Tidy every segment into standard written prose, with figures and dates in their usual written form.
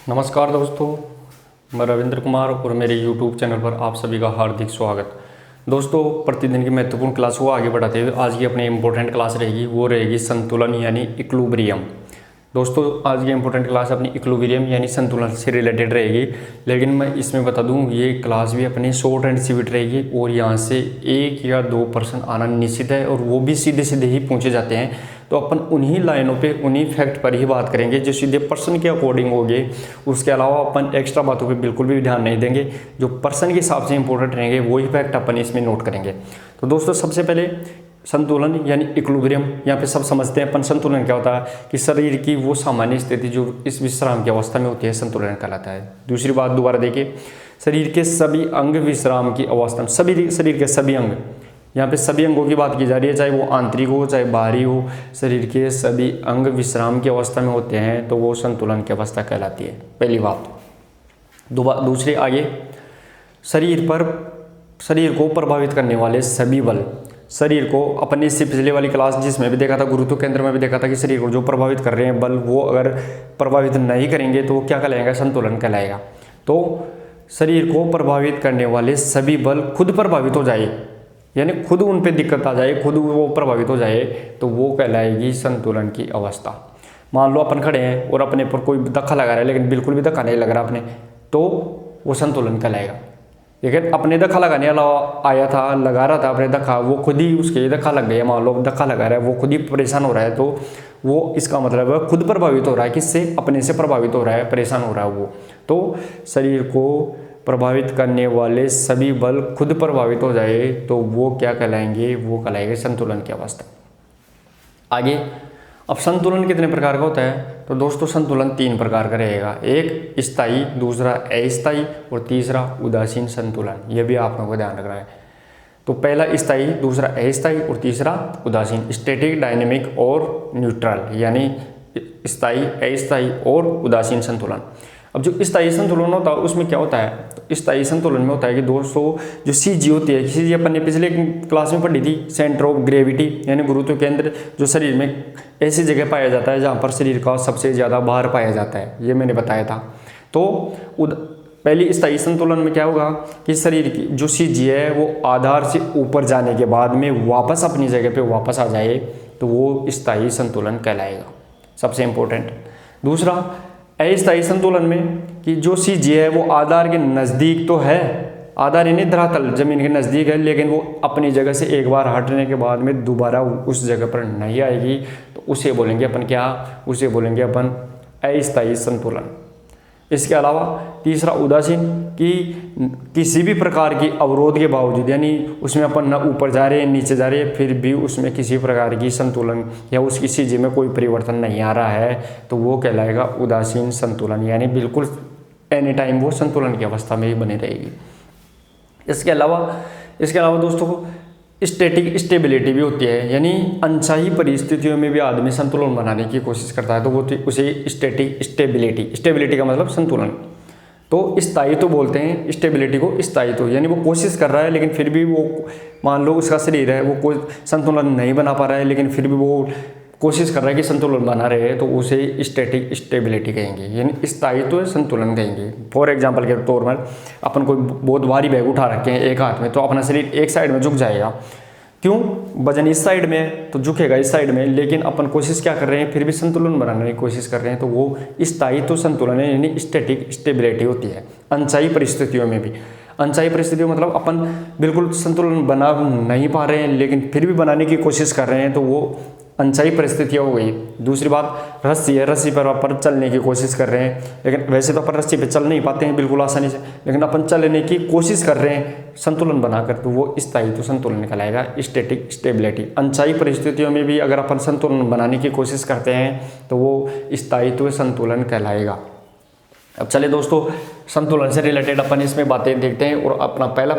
नमस्कार दोस्तों, मैं रविंद्र कुमार और मेरे YouTube चैनल पर आप सभी का हार्दिक स्वागत। दोस्तों, प्रतिदिन की महत्वपूर्ण क्लास को आगे बढ़ाते हुए आज की अपनी इम्पोर्टेंट क्लास रहेगी, वो रहेगी संतुलन यानी इक्विलिब्रियम। दोस्तों, आज की इम्पोर्टेंट क्लास अपनी इक्विलिब्रियम यानी संतुलन से रिलेटेड रहेगी, लेकिन मैं इसमें बता दूं ये क्लास भी अपनी शॉर्ट एंड स्वीट रहेगी और यहाँ से 1 या 2 प्रश्न आना निश्चित है और वो भी सीधे सीधे ही पूछे जाते हैं। तो अपन उन्हीं लाइनों पे उन्हीं फैक्ट पर ही बात करेंगे जो सीधे पर्सन के अकॉर्डिंग होंगे। उसके अलावा अपन एक्स्ट्रा बातों पे बिल्कुल भी ध्यान नहीं देंगे। जो पर्सन के हिसाब से इंपॉर्टेंट रहेंगे वही फैक्ट अपन इसमें नोट करेंगे। तो दोस्तों, सबसे पहले संतुलन यानी इक्विलिब्रियम, यहाँ पे सब समझते हैं अपन संतुलन क्या होता है कि शरीर की वो सामान्य स्थिति जो इस विश्राम की अवस्था में होती है संतुलन कहलाता है। दूसरी बात दोबारा देखिए, शरीर के सभी अंग विश्राम की अवस्था में, सभी शरीर के सभी अंग, यहाँ पे सभी अंगों की बात की जा रही है, चाहे वो आंतरिक हो चाहे बाहरी हो, शरीर के सभी अंग विश्राम की अवस्था में होते हैं तो वो संतुलन की अवस्था कहलाती है। पहली बात। दूसरी आगे, शरीर को प्रभावित करने वाले सभी बल, शरीर को अपने इससे पिछले वाली क्लास जिसमें भी देखा था, गुरुत्व केंद्र में भी देखा था कि शरीर को जो प्रभावित कर रहे हैं बल, वो अगर प्रभावित नहीं करेंगे तो वो क्या कहलाएगा, संतुलन कहलाएगा। तो शरीर को प्रभावित करने वाले सभी बल खुद प्रभावित हो जाए, यानी खुद उन पे दिक्कत आ जाए, खुद वो प्रभावित हो जाए तो वो कहलाएगी संतुलन की अवस्था। मान लो अपन खड़े हैं और अपने पर कोई धक्का लगा रहा है लेकिन बिल्कुल भी धक्का नहीं लग रहा अपने, तो वो संतुलन कहलाएगा। लेकिन अपने धक्का लगाने वाला आया था, लगा रहा था अपने धक्का, वो खुद ही उसके धक्का लग गया, मान लो धक्का लगा रहा है, वो खुद ही परेशान हो रहा है, तो वो इसका मतलब है खुद प्रभावित हो रहा है। किससे? अपने से प्रभावित हो रहा है, परेशान हो रहा है वो। तो शरीर को प्रभावित करने वाले सभी बल खुद प्रभावित हो जाए तो वो क्या कहलाएंगे, वो कहलाएंगे संतुलन की अवस्था। आगे, अब संतुलन कितने प्रकार का होता है? तो दोस्तों, संतुलन 3 प्रकार का रहेगा, एक स्थायी, दूसरा अस्थायी और तीसरा उदासीन संतुलन। यह भी आप लोगों को ध्यान रखना है। तो पहला स्थायी, दूसरा अस्थायी और तीसरा उदासीन, स्टैटिक, डायनेमिक और न्यूट्रल, यानी स्थायी, अस्थायी और उदासीन संतुलन। अब जो स्थायी संतुलन होता है उसमें क्या होता है? तो स्थायी संतुलन में होता है कि दोस्तों जो CG होती है, CG अपन ने पिछले क्लास में पढ़ी थी, सेंटर ऑफ ग्रेविटी यानी गुरुत्व केंद्र, जो शरीर में ऐसी जगह पाया जाता है जहाँ पर शरीर का सबसे ज़्यादा भार पाया जाता है, ये मैंने बताया था। तो पहली स्थायी संतुलन में क्या होगा कि शरीर की जो CG है वो आधार से ऊपर जाने के बाद में वापस अपनी जगह पे वापस आ जाए तो वो स्थायी संतुलन कहलाएगा, सबसे इम्पोर्टेंट। दूसरा, अस्थायी संतुलन में कि जो CG है वो आधार के नज़दीक तो है, आधार यानी धरातल जमीन के नज़दीक है, लेकिन वो अपनी जगह से एक बार हटने के बाद में दोबारा उस जगह पर नहीं आएगी, तो उसे बोलेंगे अपन क्या? उसे बोलेंगे अपन अस्थायी संतुलन। इसके अलावा तीसरा उदासीन, कि किसी भी प्रकार की अवरोध के बावजूद, यानी उसमें अपन न ऊपर जा रहे हैं नीचे जा रहे हैं, फिर भी उसमें किसी प्रकार की संतुलन या उसकी CG में कोई परिवर्तन नहीं आ रहा है तो वो कहलाएगा उदासीन संतुलन, यानी बिल्कुल एनी टाइम वो संतुलन की अवस्था में ही बनी रहेगी। इसके अलावा दोस्तों स्टैटिक स्टेबिलिटी भी होती है, यानी अनचाही परिस्थितियों में भी आदमी संतुलन बनाने की कोशिश करता है तो वो उसे स्टैटिक स्टेबिलिटी का मतलब संतुलन। तो स्थायित्व बोलते हैं स्टेबिलिटी को, स्थायित्व यानी वो कोशिश कर रहा है लेकिन फिर भी वो, मान लो उसका शरीर है वो कोई संतुलन नहीं बना पा रहा है लेकिन फिर भी वो कोशिश कर रहा है कि संतुलन बना रहे, तो उसे स्टैटिक स्टेबिलिटी कहेंगे, यानी स्थायित्व संतुलन कहेंगे। फॉर एग्जांपल के तौर पर अपन कोई बहुत भारी बैग उठा रखे हैं एक हाथ में, तो अपना शरीर एक साइड में झुक जाएगा। क्यों? वजन इस साइड में है तो झुकेगा इस साइड में, लेकिन अपन कोशिश क्या कर रहे हैं, फिर भी संतुलन बनाने की कोशिश कर रहे हैं, तो वो स्थायित्व संतुलन है, यानी स्टैटिक स्टेबिलिटी होती है। अनचाही परिस्थितियों में भी, अनचाही परिस्थितियों मतलब अपन बिल्कुल संतुलन बना नहीं पा रहे हैं लेकिन फिर भी बनाने की कोशिश कर रहे हैं तो वो अनचाही परिस्थितियाँ हो गई। दूसरी बात रस्सी है, रस्सी पर अपन चलने की कोशिश कर रहे हैं, लेकिन वैसे तो अपन रस्सी पे चल नहीं पाते हैं बिल्कुल आसानी से, लेकिन अपन चलने की कोशिश कर रहे हैं संतुलन बनाकर, तो वो स्थायित्व संतुलन कहलाएगा, स्टैटिक स्टेबिलिटी। अनचाही परिस्थितियों में भी अगर अपन संतुलन बनाने की कोशिश करते हैं तो वो स्थायित्व संतुलन कहलाएगा। अब चले दोस्तों, संतुलन से रिलेटेड अपन इसमें बातें देखते हैं और अपना पहला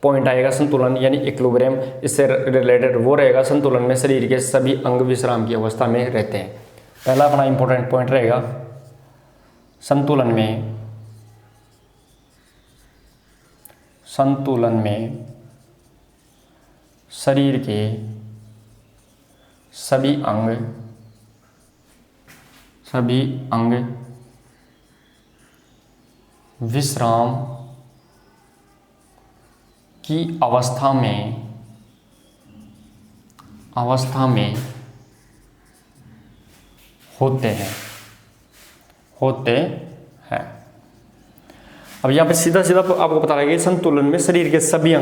पॉइंट आएगा संतुलन यानी इक्विलिब्रियम। इससे रिलेटेड वो रहेगा संतुलन में शरीर के सभी अंग विश्राम की अवस्था में रहते हैं। पहला अपना इंपॉर्टेंट पॉइंट रहेगा संतुलन में शरीर के सभी अंग विश्राम की अवस्था में होते हैं। अब यहाँ पे सीधा आपको पता लगेगा संतुलन में शरीर के सभी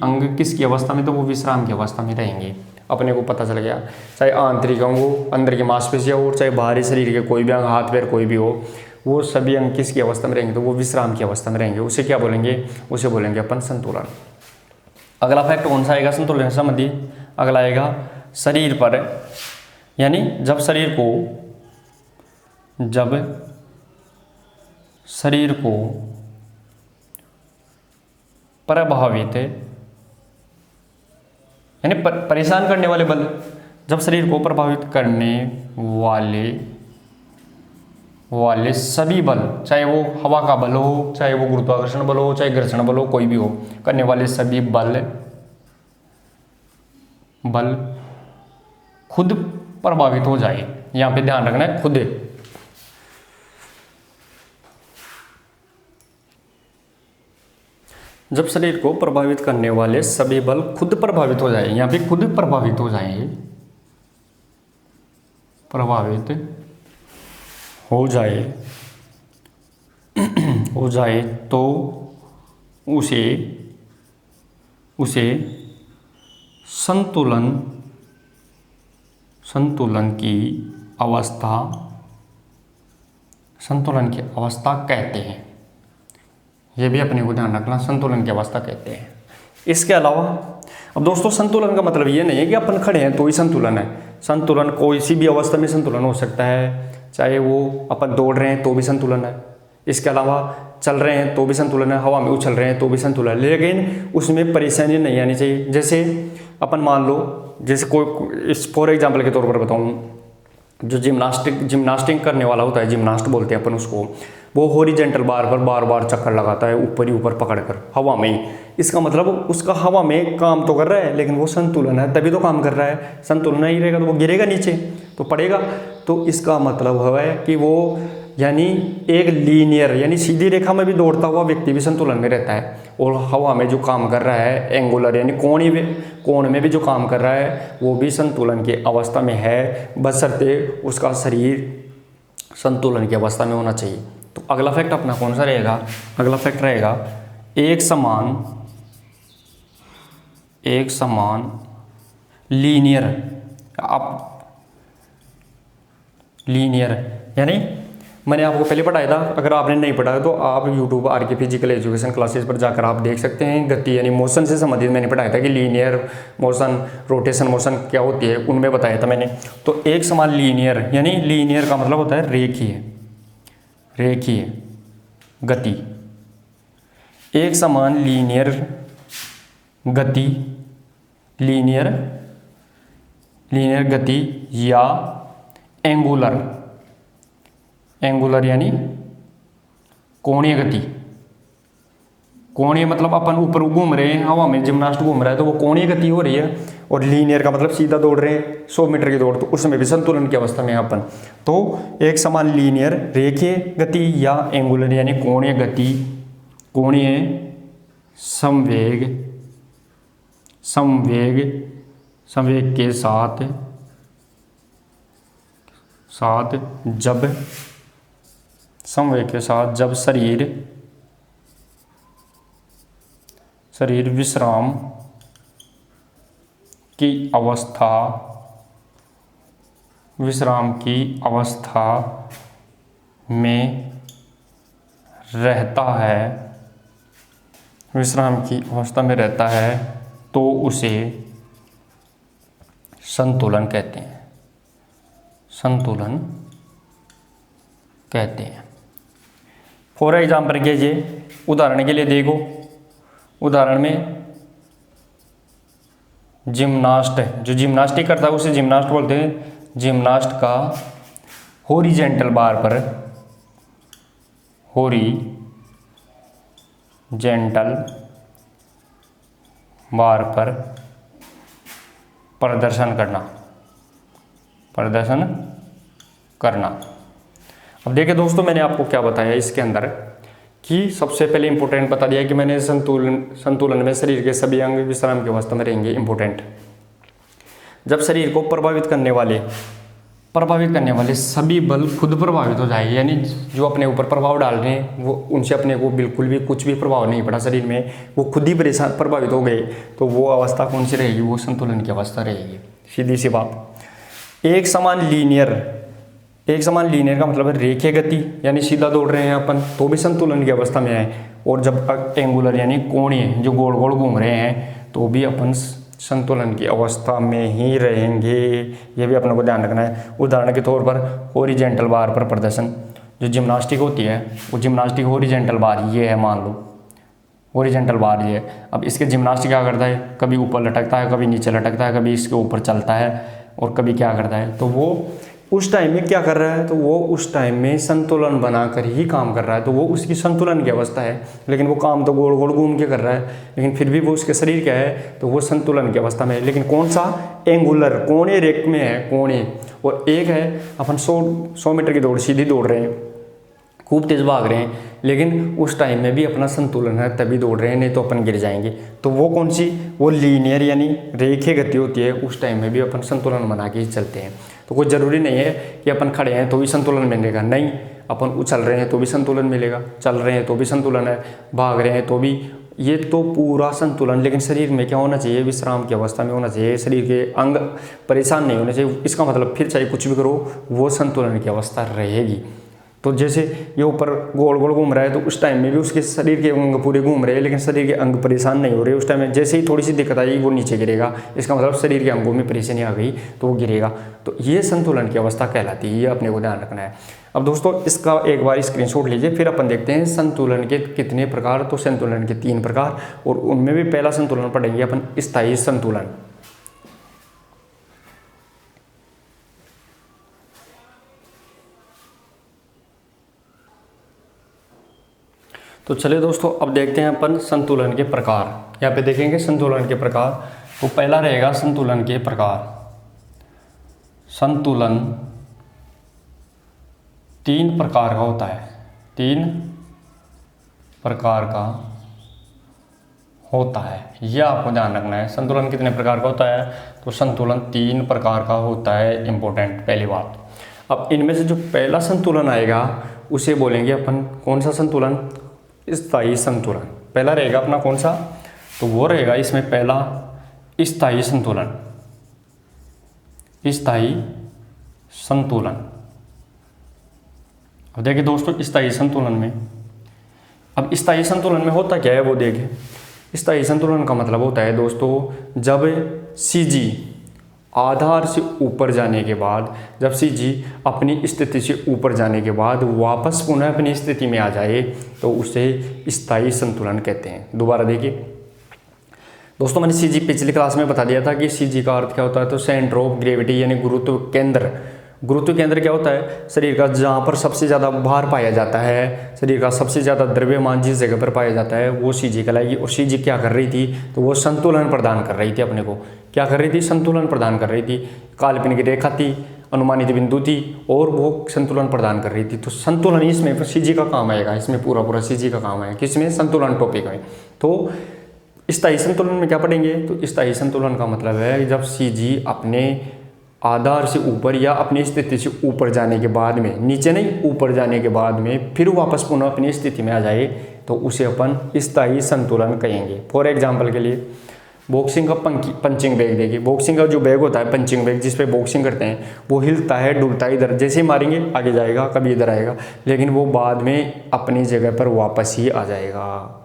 अंग किसकी अवस्था में, तो वो विश्राम की अवस्था में रहेंगे। अपने को पता चल गया, चाहे आंतरिक अंग हो, अंदर की मांसपेशियां हो, चाहे बाहरी शरीर के कोई भी अंग, हाथ पैर कोई भी हो, वो सभी अंग किसकी अवस्था में रहेंगे, तो वो विश्राम की अवस्था में रहेंगे। उसे क्या बोलेंगे, उसे बोलेंगे अपन संतुलन। अगला फैक्ट कौन सा आएगा संतुलन संबंधी, अगला आएगा शरीर पर, यानी जब शरीर को प्रभावित, यानी परेशान करने वाले बल, जब शरीर को प्रभावित करने वाले सभी बल, चाहे वो हवा का बल हो, चाहे वो गुरुत्वाकर्षण बल हो, चाहे घर्षण बल हो, कोई भी हो, करने वाले सभी बल खुद प्रभावित हो जाए। यहां पे ध्यान रखना है, खुद। जब शरीर को प्रभावित करने वाले सभी बल खुद प्रभावित हो जाए, यहां पे खुद प्रभावित हो जाए तो उसे संतुलन की अवस्था कहते हैं। ये भी अपने को ध्यान रखना, संतुलन की अवस्था कहते हैं। इसके अलावा अब दोस्तों संतुलन का मतलब ये नहीं है कि अपन खड़े हैं तो ही संतुलन है। संतुलन कोई सी भी अवस्था में संतुलन हो सकता है, चाहे वो अपन दौड़ रहे हैं तो भी संतुलन है, इसके अलावा चल रहे हैं तो भी संतुलन है, हवा में उछल रहे हैं तो भी संतुलन है, लेकिन उसमें परेशानी नहीं आनी चाहिए। जैसे अपन मान लो, जैसे कोई फॉर एग्जाम्पल के तौर पर बताऊँ, जो जिम्नास्टिक करने वाला होता है, जिम्नास्ट बोलते हैं अपन उसको, वो हॉरिजेंटल बार पर बार चक्कर लगाता है ऊपर ही ऊपर पकड़कर हवा में ही। इसका मतलब उसका हवा में काम तो कर रहा है, लेकिन वो संतुलन है तभी तो काम कर रहा है। संतुलन नहीं रहेगा तो वो गिरेगा नीचे तो पड़ेगा। तो इसका मतलब है कि वो यानी एक लीनियर यानी सीधी रेखा में भी दौड़ता हुआ व्यक्ति भी संतुलन में रहता है, और हवा में जो काम कर रहा है एंगुलर यानी कोण में भी जो काम कर रहा है वो भी संतुलन की अवस्था में है, बशर्ते उसका शरीर संतुलन की अवस्था में होना चाहिए। तो अगला फैक्ट अपना कौन सा रहेगा, अगला फैक्ट रहेगा एक समान लीनियर। यानी मैंने आपको पहले पढ़ाया था, अगर आपने नहीं पढ़ाया तो आप YouTube R K physical education classes पर जाकर आप देख सकते हैं। गति यानी मोशन से संबंधित मैंने पढ़ाया था कि लीनियर मोशन, रोटेशन मोशन क्या होती है, उनमें बताया था मैंने। तो एक समान लीनियर यानी लीनियर का मतलब होता है रेखीय गति। एक समान लीनियर गति या एंगुलर यानी कोणीय गति। कोणीय मतलब अपन ऊपर घूम रहे हैं, हवा में जिम्नास्ट घूम रहा है तो वो कोणीय गति हो रही है, और लीनियर का मतलब सीधा दौड़ रहे हैं 100 मीटर की दौड़, तो उसमें भी संतुलन की अवस्था में अपन। तो एक समान लीनियर रेखीय गति या एंगुलर यानी कोणीय गति, कोणीय संवेग के साथ जब शरीर विश्राम की अवस्था में रहता है तो उसे संतुलन कहते हैं। फॉर एग्जाम्पल कीजिए, उदाहरण के लिए देखो, उदाहरण में जिम्नास्ट है, जो जिम्नास्टिक करता है उसे जिम्नास्ट बोलते हैं। जिम्नास्ट का हॉरिजेंटल बार पर प्रदर्शन करना। अब देखिए दोस्तों, मैंने आपको क्या बताया इसके अंदर कि सबसे पहले इंपॉर्टेंट बता दिया कि मैंने संतुलन में शरीर के सभी अंग विश्राम की अवस्था में रहेंगे। इंपॉर्टेंट, जब शरीर को प्रभावित करने वाले सभी बल खुद प्रभावित हो जाएंगे, यानी जो अपने ऊपर प्रभाव डाल रहे हैं वो उनसे अपने को बिल्कुल भी कुछ भी प्रभाव नहीं पड़ा शरीर में, वो खुद ही प्रभावित हो गए, तो वो अवस्था कौन सी रहेगी? वो संतुलन की अवस्था रहेगी। सीधी सी बात। एक समान लीनियर का मतलब है रेखीय गति, यानी सीधा दौड़ रहे हैं अपन तो भी संतुलन की अवस्था में है, और जब एंगुलर यानी कोणीय जो गोल गोल घूम रहे हैं तो भी अपन संतुलन की अवस्था में ही रहेंगे। ये भी अपने को ध्यान रखना है। उदाहरण के तौर पर हॉरिजॉन्टल बार पर प्रदर्शन, जो जिम्नास्टिक होती है वो जिम्नास्टिक हॉरिजॉन्टल बार ये है, मान लो हॉरिजॉन्टल बार ये है। अब इसके जिम्नास्टिक क्या करता है? कभी ऊपर लटकता है, कभी नीचे लटकता है, कभी इसके ऊपर चलता है, और कभी क्या करता है, तो वो उस टाइम में क्या कर रहा है? तो वो उस टाइम में संतुलन बनाकर ही काम कर रहा है, तो वो उसकी संतुलन की अवस्था है। लेकिन वो काम तो गोल गोल घूम के कर रहा है, लेकिन फिर भी वो उसके शरीर क्या है? तो वो संतुलन की अवस्था में है। लेकिन कौन सा? एंगुलर कोणे रेख में है, कोणे। और एक है अपन 100 मीटर की दौड़ सीधी दौड़ रहे हैं, खूब तेज भाग रहे हैं, लेकिन उस टाइम में भी अपना संतुलन है तभी दौड़ रहे हैं, नहीं तो अपन गिर जाएंगे। तो वो कौन सी? वो लीनियर यानी रेखीय गति होती है, उस टाइम में भी अपन संतुलन बना के ही चलते हैं। तो कोई ज़रूरी नहीं है कि अपन खड़े हैं तो भी संतुलन मिलेगा, नहीं, अपन उछल रहे हैं तो भी संतुलन मिलेगा, चल रहे हैं तो भी संतुलन है, भाग रहे हैं तो भी, ये तो पूरा संतुलन। लेकिन शरीर में क्या होना चाहिए? विश्राम की अवस्था में होना चाहिए, शरीर के अंग परेशान नहीं होने चाहिए। इसका मतलब फिर चाहे कुछ भी करो वो संतुलन की अवस्था रहेगी। तो जैसे ये ऊपर गोल गोल घूम रहा है तो उस टाइम में भी उसके शरीर के अंग पूरे घूम रहे हैं, लेकिन शरीर के अंग परेशान नहीं हो रहे। उस टाइम में जैसे ही थोड़ी सी दिक्कत आई वो नीचे गिरेगा, इसका मतलब शरीर के अंगों में परेशानी आ गई तो वो गिरेगा। तो ये संतुलन की अवस्था कहलाती है, ये अपने को ध्यान रखना है। अब दोस्तों इसका एक बार स्क्रीनशॉट लीजिए, फिर अपन देखते हैं संतुलन के कितने प्रकार। तो संतुलन के 3 प्रकार, और उनमें भी पहला संतुलन पढ़ेंगे अपन स्थायी संतुलन। तो चलिए दोस्तों अब देखते हैं अपन संतुलन के प्रकार। यहाँ पे देखेंगे संतुलन के प्रकार। तो पहला रहेगा संतुलन के प्रकार। संतुलन 3 प्रकार का होता है, 3 प्रकार का होता है, यह आपको ध्यान रखना है। संतुलन कितने प्रकार का होता है? तो संतुलन 3 प्रकार का होता है। इंपॉर्टेंट पहली बात। अब इनमें से जो पहला संतुलन आएगा उसे बोलेंगे अपन कौन सा संतुलन? स्थायी संतुलन। पहला रहेगा अपना कौन सा? तो वो रहेगा इसमें पहला स्थायी संतुलन। स्थायी संतुलन। अब देखिए दोस्तों स्थायी संतुलन में, अब स्थायी संतुलन में होता क्या है वो देखिए। स्थायी संतुलन का मतलब होता है दोस्तों जब सीजी आधार से ऊपर जाने के बाद, जब सीजी अपनी स्थिति से ऊपर जाने के बाद वापस पुनः अपनी स्थिति में आ जाए तो उसे स्थायी संतुलन कहते हैं। दोबारा देखिए दोस्तों, मैंने सीजी पिछली क्लास में बता दिया था कि सीजी का अर्थ क्या होता है? तो सेंटर ऑफ ग्रेविटी यानी गुरुत्व केंद्र। गुरुत्व केंद्र क्या होता है? शरीर का जहाँ पर सबसे ज़्यादा भार पाया जाता है, शरीर का सबसे ज़्यादा द्रव्यमान जिस जगह पर पाया जाता है वो सीजी कहलाएगी। और सीजी क्या कर रही थी? तो वो संतुलन प्रदान कर रही थी अपने को। क्या कर रही थी? संतुलन प्रदान कर रही थी। काल्पनिक रेखा थी, अनुमानित बिंदु थी, और वो संतुलन प्रदान कर रही थी। तो संतुलन इसमें सीजी का काम आएगा, इसमें पूरा सीजी का काम है, किसमें? संतुलन टॉपिक में। तो स्थायी संतुलन में क्या पढ़ेंगे? तो स्थायी संतुलन का मतलब है जब सीजी अपने आधार से ऊपर या अपनी स्थिति से ऊपर जाने के बाद में, नीचे नहीं ऊपर जाने के बाद में फिर वापस पुनः अपनी स्थिति में आ जाए तो उसे अपन स्थायी संतुलन कहेंगे। फॉर एग्जांपल के लिए बॉक्सिंग का पंचिंग बैग देखिए। बॉक्सिंग का जो बैग होता है, पंचिंग बैग जिस पे बॉक्सिंग करते हैं, वो हिलता है डुलता है, इधर जैसे ही मारेंगे आगे जाएगा, कभी इधर आएगा, लेकिन वो बाद में अपनी जगह पर वापस ही आ जाएगा।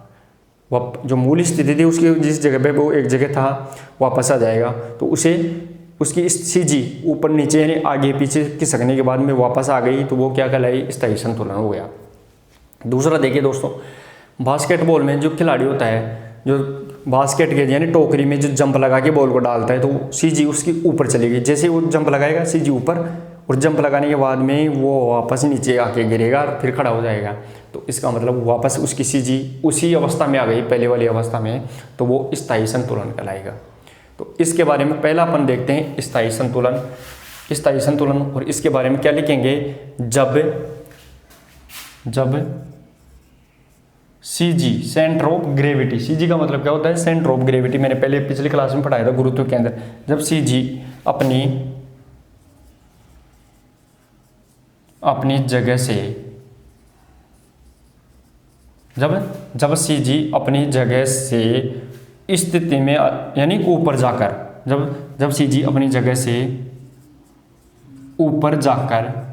वह जो मूल स्थिति थी उसकी जिस जगह पे वो एक जगह था वापस आ जाएगा। तो उसे उसकी सीजी ऊपर नीचे यानी आगे पीछे खिसकने के बाद में वापस आ गई तो वो क्या कहलाई? स्थायी संतुलन हो गया। दूसरा देखिए दोस्तों, बास्केटबॉल में जो खिलाड़ी होता है, जो बास्केट के यानी टोकरी में जो जंप लगा के बॉल को डालता है, तो सीजी उसकी ऊपर चलेगी। जैसे वो जंप लगाएगा सीजी ऊपर, और जंप लगाने के बाद में वो वापस नीचे आके गिरेगा और फिर खड़ा हो जाएगा। तो इसका मतलब वापस उसकी सीजी उसी अवस्था में आ गई, पहले वाली अवस्था में, तो वो स्थायी संतुलन कहलाएगा। तो इसके बारे में पहला अपन देखते हैं स्थायी संतुलन। स्थायी संतुलन, और इसके बारे में क्या लिखेंगे? जब जब सी जी सेंटर ऑफ ग्रेविटी, सी जी का मतलब क्या होता है, सेंटर ऑफ ग्रेविटी, मैंने पहले पिछली क्लास में पढ़ाया था गुरुत्व केंद्र। जब सी जी अपनी जगह से, जब सी जी अपनी जगह से स्थिति में, यानी ऊपर जाकर, जब सी जी अपनी जगह से ऊपर जाकर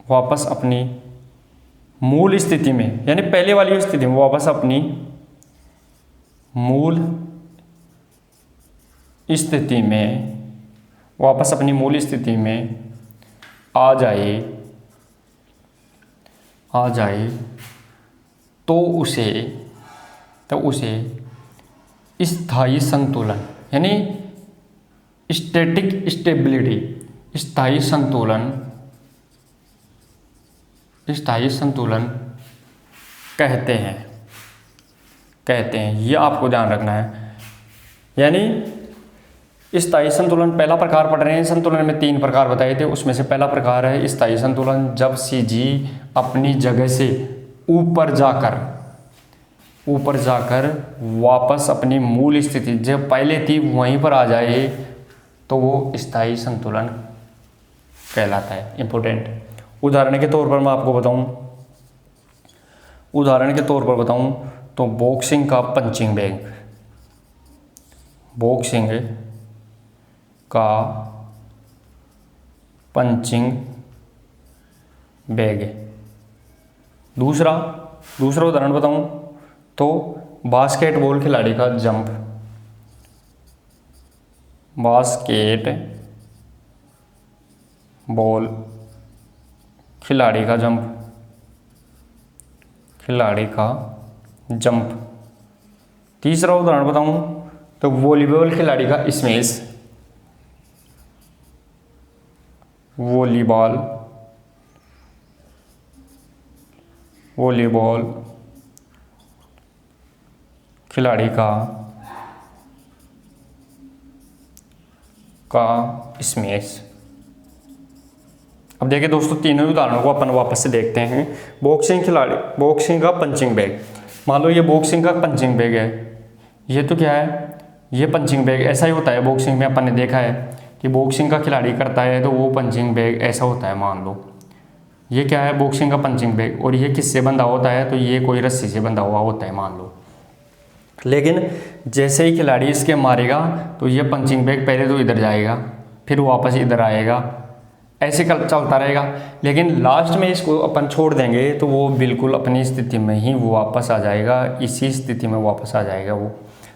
वापस अपनी मूल स्थिति में, यानी पहले वाली स्थिति में वापस अपनी मूल स्थिति में आ जाए तो उसे स्थायी संतुलन, यानी स्टैटिक स्टेबिलिटी, स्थायी संतुलन कहते हैं। ये आपको ध्यान रखना है। यानी स्थायी संतुलन पहला प्रकार पढ़ रहे हैं। संतुलन में 3 प्रकार बताए थे, उसमें से पहला प्रकार है स्थायी संतुलन, जब सी जी अपनी जगह से ऊपर जाकर वापस अपनी मूल स्थिति जब पहले थी वहीं पर आ जाए तो वो स्थायी संतुलन कहलाता है। इंपॉर्टेंट उदाहरण के तौर पर मैं आपको बताऊं तो बॉक्सिंग का पंचिंग बैग। दूसरा उदाहरण बताऊं तो बास्केटबॉल खिलाड़ी का जंप, खिलाड़ी का जंप। तीसरा उदाहरण बताऊं तो वॉलीबॉल खिलाड़ी का स्मैश, वॉलीबॉल खिलाड़ी का स्मैश। अब देखिए दोस्तों, तीनों उदाहरणों को अपन वापस से देखते हैं। बॉक्सिंग का पंचिंग बैग, मान लो ये बॉक्सिंग का पंचिंग बैग है। ये तो क्या है, ये पंचिंग बैग ऐसा ही होता है। बॉक्सिंग में अपन ने देखा है कि बॉक्सिंग का खिलाड़ी करता है तो वो पंचिंग बैग ऐसा होता है। मान लो ये क्या है, बॉक्सिंग का पंचिंग बैग, और ये किससे बंधा होता है, तो ये कोई रस्सी से बंधा हुआ होता है मान लो। लेकिन जैसे ही खिलाड़ी इसके मारेगा तो ये पंचिंग बैग पहले तो इधर जाएगा, फिर वापस इधर आएगा, ऐसे चलता रहेगा। लेकिन लास्ट में इसको अपन छोड़ देंगे तो वो बिल्कुल अपनी स्थिति में ही वो वापस आ जाएगा, इसी स्थिति में वापस आ जाएगा वो।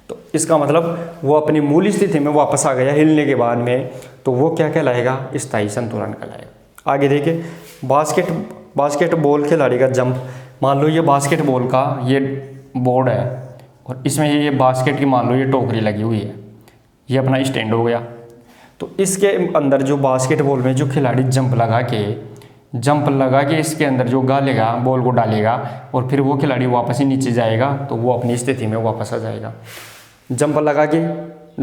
तो इसका मतलब वो अपनी मूल स्थिति में वापस आ गया हिलने के बाद में, तो वो क्या कहलाएगा, स्थायी संतुलन कहलाएगा। आगे देखिए, बास्केटबॉल खिलाड़ी का जंप। मान लो ये बास्केटबॉल का ये बोर्ड है और इसमें ये बास्केट की मान लो ये टोकरी लगी हुई है, ये अपना स्टैंड हो गया। तो इसके अंदर जो बास्केटबॉल में जो खिलाड़ी जंप लगा के इसके अंदर जो गालेगा, बॉल को डालेगा, और फिर वो खिलाड़ी वापस ही नीचे जाएगा तो वो अपनी स्थिति में वापस आ जाएगा। जंप लगा के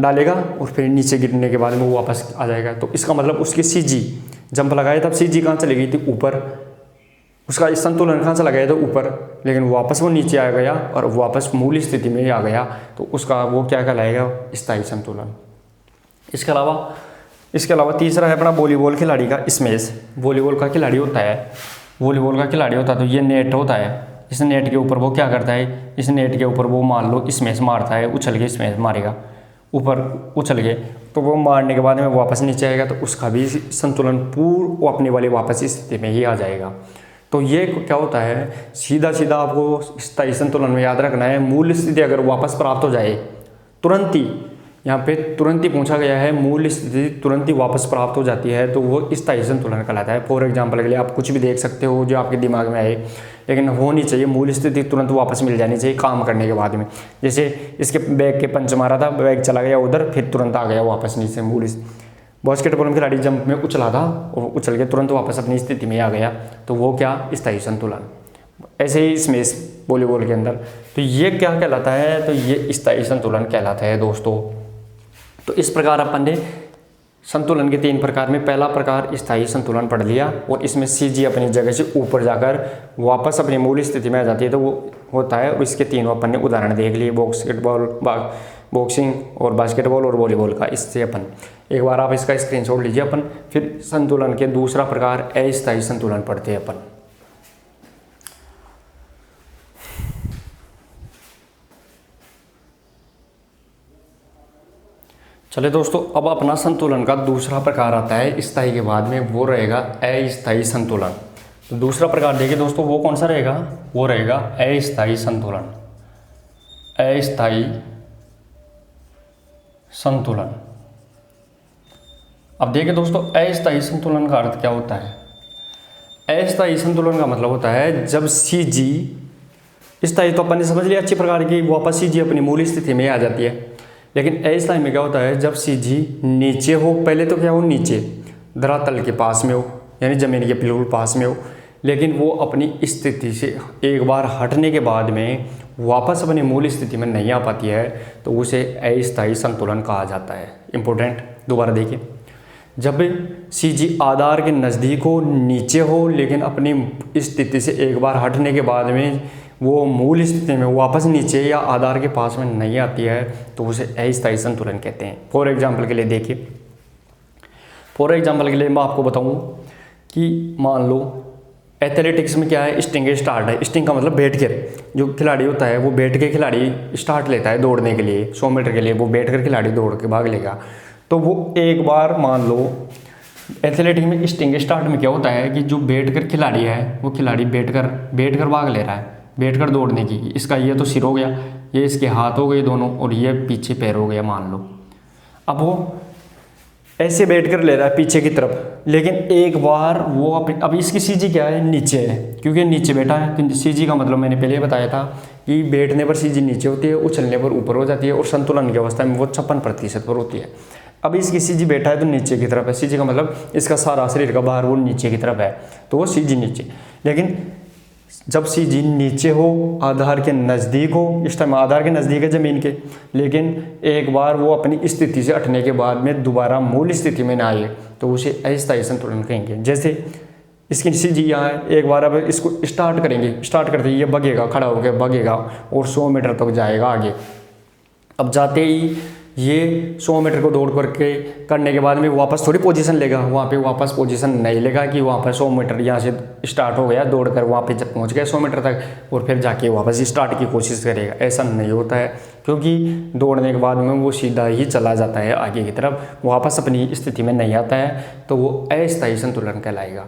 डालेगा और फिर नीचे गिरने के बाद में वो वापस आ जाएगा। तो इसका मतलब उसकी सी जी जंप लगाए तब सी जी कहाँ चली गई थी, ऊपर। उसका संतुलन कहाँ चला गया था, ऊपर, लेकिन वापस वो नीचे आ गया और वापस मूल स्थिति में ही आ गया, तो उसका वो क्या कहलाएगा, स्थायी संतुलन। इसके अलावा तीसरा है अपना वॉलीबॉल खिलाड़ी का स्मैश। वॉलीबॉल का खिलाड़ी होता है तो ये नेट होता है। इस नेट के ऊपर वो क्या करता है, इस नेट के ऊपर वो मान लो स्मैश मारता है, उछल के स्मैश मारेगा ऊपर उछल के, तो वो मारने के बाद में वापस नीचे आएगा, तो उसका भी संतुलन पूर्व अपने वाले वापस स्थिति में ही आ जाएगा। तो ये क्या होता है, सीधा आपको स्थायी संतुलन में याद रखना है। मूल स्थिति अगर वापस प्राप्त हो जाए तुरंत ही, यहाँ पे तुरंत ही पूछा गया है, मूल स्थिति तुरंत ही वापस प्राप्त हो जाती है तो वो स्थायी संतुलन कहलाता है। फॉर एग्जांपल के लिए आप कुछ भी देख सकते हो जो आपके दिमाग में आए, लेकिन होनी चाहिए मूल स्थिति तुरंत वापस मिल जानी चाहिए काम करने के बाद में। जैसे इसके बैग के पंच मारा था, बैग चला गया उधर, फिर तुरंत आ गया वापस नीचे मूल। बास्केटबॉल में खिलाड़ी जंप में उछला था और उछल के तुरंत वापस अपनी स्थिति में आ गया, तो वो क्या, स्थायी संतुलन। ऐसे ही स्मैश वॉलीबॉल के अंदर, तो ये क्या कहलाता है, तो ये स्थायी संतुलन कहलाता है दोस्तों। तो इस प्रकार अपन ने संतुलन के 3 प्रकार में पहला प्रकार स्थायी संतुलन पढ़ लिया, और इसमें CG अपनी जगह से ऊपर जाकर वापस अपनी मूल स्थिति में आ जाती है, तो वो होता है। और इसके तीनों अपन ने उदाहरण देख लिए, बॉक्सिंग और बास्केटबॉल और वॉलीबॉल का। इससे अपन एक बार आप इसका स्क्रीनशॉट लीजिए। अपन फिर संतुलन के दूसरा प्रकार अस्थायी संतुलन पढ़ते हैं अपन। चले दोस्तों, अब अपना संतुलन का दूसरा प्रकार आता है स्थायी के बाद में, वो रहेगा अस्थायी संतुलन। तो दूसरा प्रकार देखिए दोस्तों, वो कौन सा रहेगा? वो रहेगा अस्थायी संतुलन। अस्थायी संतुलन। अब देखिए दोस्तों, अस्थायी संतुलन का अर्थ क्या होता है? अस्थायी संतुलन का मतलब होता है जब CG स्थायी तो अपन ने समझ लिया अच्छी प्रकार की, वापस CG अपनी मूल स्थिति में आ जाती है। लेकिन अस्थायी में क्या होता है? जब CG नीचे हो, पहले तो क्या हो, नीचे धरातल के पास में हो, यानी ज़मीन के बिल्कुल पास में हो, लेकिन वो अपनी स्थिति से एक बार हटने के बाद में वापस अपनी मूल स्थिति में नहीं आ पाती है, तो उसे अस्थायी संतुलन कहा जाता है। इम्पोर्टेंट, दोबारा देखिए, जब CG आधार के नज़दीक हो, नीचे हो, लेकिन अपनी स्थिति से एक बार हटने के बाद में वो मूल स्थिति में वापस नीचे या आधार के पास में नहीं आती है, तो उसे अस्थायी संतुलन कहते हैं। फॉर एग्जाम्पल के लिए देखिए, फॉर एग्जाम्पल के लिए मैं आपको बताऊं कि मान लो एथलेटिक्स में क्या है, स्टिंग स्टार्ट है। स्टिंग का मतलब बैठ कर, जो खिलाड़ी होता है वो बैठ के खिलाड़ी स्टार्ट लेता है दौड़ने के लिए, 100 मीटर के लिए वो बैठ कर खिलाड़ी दौड़ के भाग लेगा। तो वो एक बार मान लो एथलेटिक्स में स्टिंग स्टार्ट में क्या होता है कि जो बैठकर खिलाड़ी है वो खिलाड़ी बैठकर भाग ले रहा है, बैठकर दौड़ने की। इसका ये तो सिर हो गया, ये इसके हाथ हो गए दोनों, और ये पीछे पैर हो गया मान लो। अब वो ऐसे बैठकर ले रहा है पीछे की तरफ, लेकिन एक बार वो अब इसकी CG क्या है, नीचे है, क्योंकि नीचे बैठा है। तो CG का मतलब मैंने पहले बताया था कि बैठने पर CG नीचे होती है, उछलने पर ऊपर हो जाती है, और संतुलन की अवस्था में वो 56% पर होती है। अब इसकी CG बैठा है तो नीचे की तरफ है। CG का मतलब इसका सारा शरीर का भार वो नीचे की तरफ है, तो वो CG नीचे। लेकिन जब CG नीचे हो, आधार के नज़दीक हो, इस टाइम आधार के नज़दीक है ज़मीन के, लेकिन एक बार वो अपनी स्थिति से हटने के बाद में दोबारा मूल स्थिति में ना आए, तो उसे अस्थायी संतुलन कहेंगे। जैसे इसकी CG यहाँ है, एक बार अब इसको स्टार्ट करेंगे, स्टार्ट करते ही ये भगेगा, खड़ा होकर भगेगा और 100 मीटर तक जाएगा आगे। अब जाते ही ये 100 मीटर को दौड़ करके करने के बाद में वापस थोड़ी पोजीशन लेगा, वहाँ पे वापस पोजीशन नहीं लेगा कि वहाँ पर 100 मीटर यहाँ से स्टार्ट हो गया, दौड़ कर वहाँ पे जब पहुँच गया 100 मीटर तक और फिर जाके वापस स्टार्ट की कोशिश करेगा। ऐसा नहीं होता है, क्योंकि दौड़ने के बाद में वो सीधा ही चला जाता है आगे की तरफ, वापस अपनी स्थिति में नहीं आता है, तो वो अस्थायी संतुलन कहलाएगा।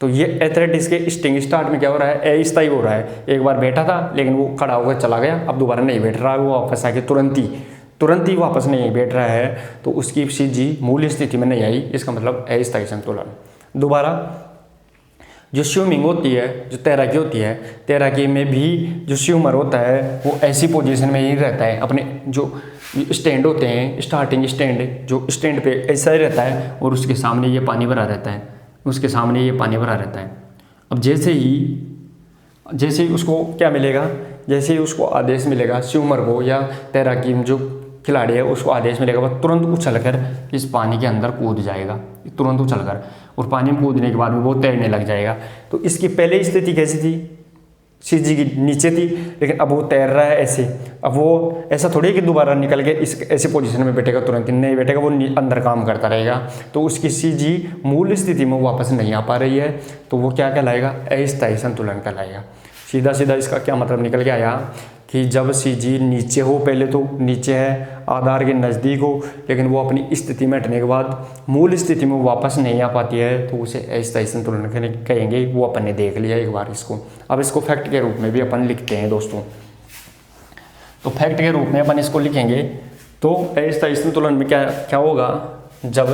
तो ये एथलेटिक्स के स्टिंग स्टार्ट में क्या हो रहा है, अस्थायी हो रहा है। एक बार बैठा था लेकिन वो खड़ा होकर चला गया, अब दोबारा नहीं बैठ रहा है, वो वापस आके तुरंत ही वापस नहीं बैठ रहा है, तो उसकी CG मूल स्थिति में नहीं आई, इसका मतलब अस्थायी संतुलन। दोबारा जो स्विमिंग होती है, जो तैराकी होती है, तैराकी में भी जो स्विमर होता है वो ऐसी पोजीशन में ही रहता है, अपने जो स्टैंड होते हैं, स्टार्टिंग स्टैंड, जो स्टैंड पे ऐसा ही रहता है, और उसके सामने ये पानी भरा रहता है, उसके सामने ये पानी भरा रहता है। अब जैसे ही उसको क्या मिलेगा, जैसे ही उसको आदेश मिलेगा स्विमर को या तैराकी में जो खिलाड़ी है उसको आदेश मिलेगा, वह तुरंत उछलकर इस पानी के अंदर कूद जाएगा, तुरंत उछलकर, और पानी में कूदने के बाद में वो तैरने लग जाएगा। तो इसकी पहले स्थिति कैसी थी, CG की नीचे थी, लेकिन अब वो तैर रहा है ऐसे। अब वो ऐसा थोड़ी कि दोबारा निकल के इस ऐसे पोजीशन में बैठेगा, तुरंत ही नहीं बैठेगा, वो अंदर काम करता रहेगा, तो उसकी CG मूल स्थिति में वापस नहीं आ पा रही है, तो वो क्या कहलाएगा, अस्थायी संतुलन कहलाएगा। सीधा इसका क्या मतलब निकल के आया कि जब CG नीचे हो, पहले तो नीचे है, आधार के नज़दीक हो, लेकिन वो अपनी स्थिति में हटने के बाद मूल स्थिति में वापस नहीं आ पाती है, तो उसे अस्थायी संतुलन कहेंगे। वो अपन ने देख लिया एक बार इसको। अब इसको फैक्ट के रूप में भी अपन लिखते हैं दोस्तों। तो फैक्ट के रूप में अपन इसको लिखेंगे, तो अस्थायी संतुलन में क्या होगा, जब